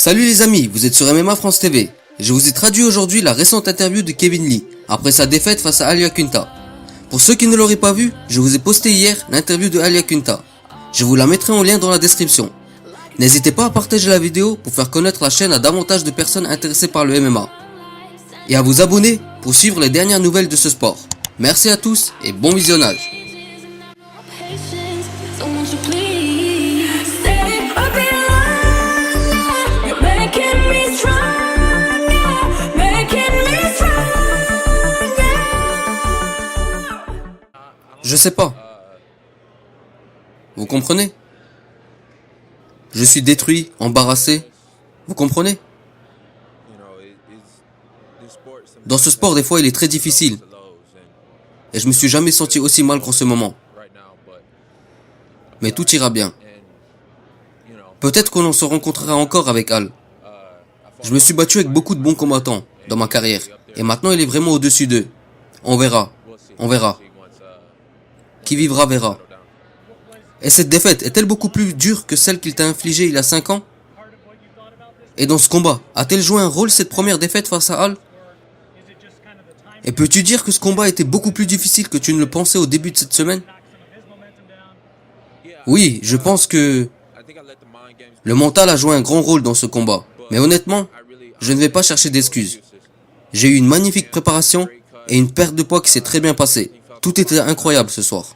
Salut les amis, vous êtes sur MMA France TV. Je vous ai traduit aujourd'hui la récente interview de Kevin Lee, après sa défaite face à Al Iaquinta. Pour ceux qui ne l'auraient pas vu, je vous ai posté hier l'interview de Al Iaquinta. Je vous la mettrai en lien dans la description. N'hésitez pas à partager la vidéo pour faire connaître la chaîne à davantage de personnes intéressées par le MMA. Et à vous abonner pour suivre les dernières nouvelles de ce sport. Merci à tous et bon visionnage. Je sais pas. Vous comprenez? Je suis détruit, embarrassé. Vous comprenez? Dans ce sport, des fois, il est très difficile. Et je me suis jamais senti aussi mal qu'en ce moment. Mais tout ira bien. Peut-être qu'on se rencontrera encore avec Al. Je me suis battu avec beaucoup de bons combattants dans ma carrière. Et maintenant, il est vraiment au-dessus d'eux. On verra. On verra. Qui vivra verra. Et cette défaite est-elle beaucoup plus dure que celle qu'il t'a infligée il y a 5 ans? Et dans ce combat, a-t-elle joué un rôle cette première défaite face à Al? Et peux-tu dire que ce combat était beaucoup plus difficile que tu ne le pensais au début de cette semaine? Oui, je pense que le mental a joué un grand rôle dans ce combat. Mais honnêtement, je ne vais pas chercher d'excuses. J'ai eu une magnifique préparation et une perte de poids qui s'est très bien passée. Tout était incroyable ce soir.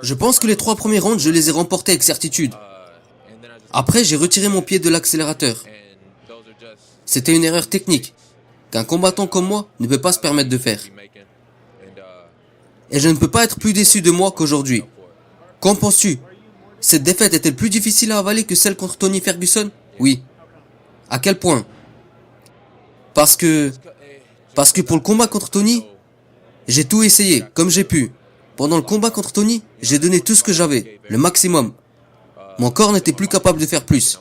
Je pense que les 3 premiers rounds, je les ai remportés avec certitude. Après, j'ai retiré mon pied de l'accélérateur. C'était une erreur technique, qu'un combattant comme moi ne peut pas se permettre de faire. Et je ne peux pas être plus déçu de moi qu'aujourd'hui. Qu'en penses-tu? Cette défaite est-elle plus difficile à avaler que celle contre Tony Ferguson? Oui. À quel point? Parce que pour le combat contre Tony, j'ai tout essayé, comme j'ai pu. Pendant le combat contre Tony, j'ai donné tout ce que j'avais, le maximum. Mon corps n'était plus capable de faire plus.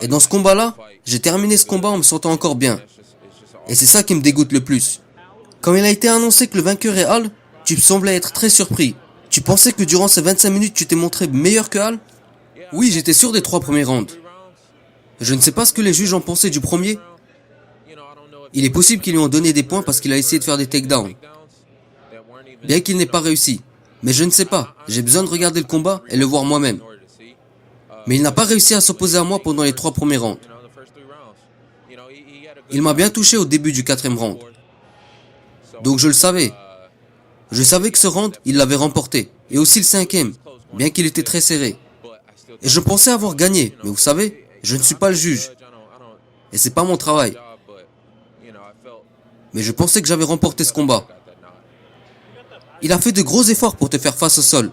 Et dans ce combat-là, j'ai terminé ce combat en me sentant encore bien. Et c'est ça qui me dégoûte le plus. Quand il a été annoncé que le vainqueur est Al, tu semblais être très surpris. Tu pensais que durant ces 25 minutes, tu t'es montré meilleur que Al? Oui, j'étais sûr des 3 premiers rounds. Je ne sais pas ce que les juges ont pensé du premier. Il est possible qu'ils lui ont donné des points parce qu'il a essayé de faire des takedowns. Bien qu'il n'ait pas réussi. Mais je ne sais pas, j'ai besoin de regarder le combat et le voir moi-même. Mais il n'a pas réussi à s'opposer à moi pendant les 3 premiers rounds. Il m'a bien touché au début du 4e round. Donc je le savais. Je savais que ce round, il l'avait remporté. Et aussi le 5e, bien qu'il était très serré. Et je pensais avoir gagné, mais vous savez, je ne suis pas le juge. Et c'est pas mon travail. Mais je pensais que j'avais remporté ce combat. Il a fait de gros efforts pour te faire face au sol.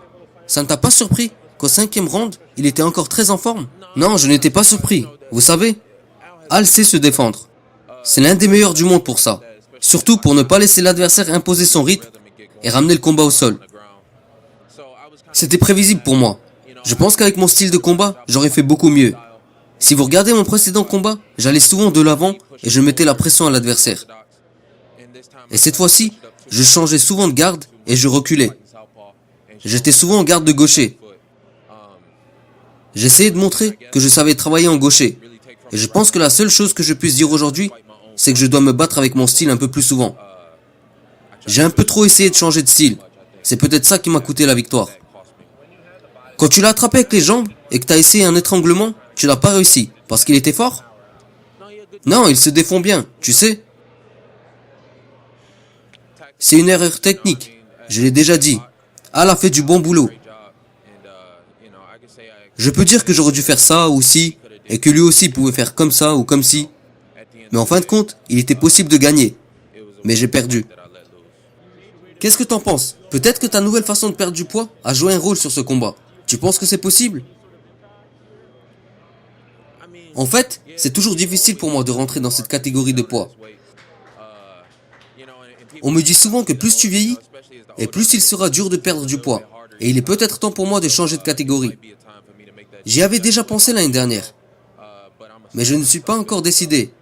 Ça ne t'a pas surpris qu'au 5e round, il était encore très en forme? Non, je n'étais pas surpris. Vous savez, Al sait se défendre. C'est l'un des meilleurs du monde pour ça. Surtout pour ne pas laisser l'adversaire imposer son rythme et ramener le combat au sol. C'était prévisible pour moi. Je pense qu'avec mon style de combat, j'aurais fait beaucoup mieux. Si vous regardez mon précédent combat, j'allais souvent de l'avant et je mettais la pression à l'adversaire. Et cette fois-ci, je changeais souvent de garde et je reculais. J'étais souvent en garde de gaucher. J'essayais de montrer que je savais travailler en gaucher. Et je pense que la seule chose que je puisse dire aujourd'hui, c'est que je dois me battre avec mon style un peu plus souvent. J'ai un peu trop essayé de changer de style. C'est peut-être ça qui m'a coûté la victoire. Quand tu l'as attrapé avec les jambes et que tu as essayé un étranglement, tu n'as pas réussi. Parce qu'il était fort? Non, il se défend bien, tu sais. C'est une erreur technique. Je l'ai déjà dit. Al a fait du bon boulot. Je peux dire que j'aurais dû faire ça ou ci, et que lui aussi pouvait faire comme ça ou comme ci. Mais en fin de compte, il était possible de gagner. Mais j'ai perdu. Qu'est-ce que t'en penses? Peut-être que ta nouvelle façon de perdre du poids a joué un rôle sur ce combat. Tu penses que c'est possible? En fait, c'est toujours difficile pour moi de rentrer dans cette catégorie de poids. On me dit souvent que plus tu vieillis, et plus il sera dur de perdre du poids. Et il est peut-être temps pour moi de changer de catégorie. J'y avais déjà pensé l'année dernière. Mais je ne suis pas encore décidé.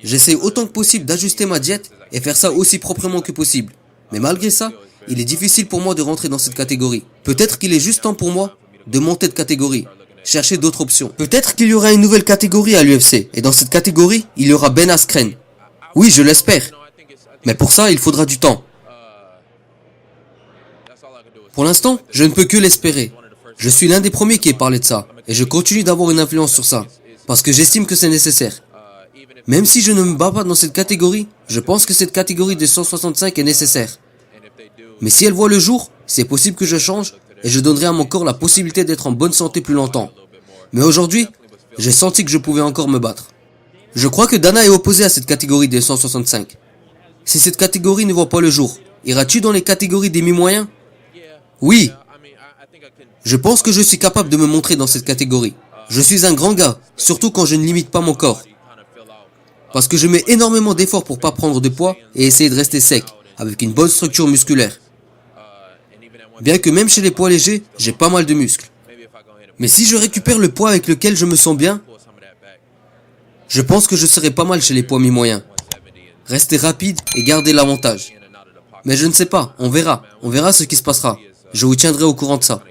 J'essaie autant que possible d'ajuster ma diète et faire ça aussi proprement que possible. Mais malgré ça, il est difficile pour moi de rentrer dans cette catégorie. Peut-être qu'il est juste temps pour moi de monter de catégorie. chercher d'autres options. Peut-être qu'il y aura une nouvelle catégorie à l'UFC, et dans cette catégorie, il y aura Ben Askren. Oui, je l'espère. Mais pour ça, il faudra du temps. Pour l'instant, je ne peux que l'espérer. Je suis l'un des premiers qui ait parlé de ça, et je continue d'avoir une influence sur ça, parce que j'estime que c'est nécessaire. Même si je ne me bats pas dans cette catégorie, je pense que cette catégorie des 165 est nécessaire. Mais si elle voit le jour, c'est possible que je change, et je donnerai à mon corps la possibilité d'être en bonne santé plus longtemps. Mais aujourd'hui, j'ai senti que je pouvais encore me battre. Je crois que Dana est opposé à cette catégorie des 165. Si cette catégorie ne voit pas le jour, iras-tu dans les catégories des mi-moyens? Oui. Je pense que je suis capable de me montrer dans cette catégorie. Je suis un grand gars, surtout quand je ne limite pas mon corps. Parce que je mets énormément d'efforts pour pas prendre de poids et essayer de rester sec, avec une bonne structure musculaire. Bien que même chez les poids légers, j'ai pas mal de muscles. Mais si je récupère le poids avec lequel je me sens bien, je pense que je serai pas mal chez les poids mi-moyens. Rester rapide et garder l'avantage. Mais je ne sais pas, on verra ce qui se passera. Je vous tiendrai au courant de ça.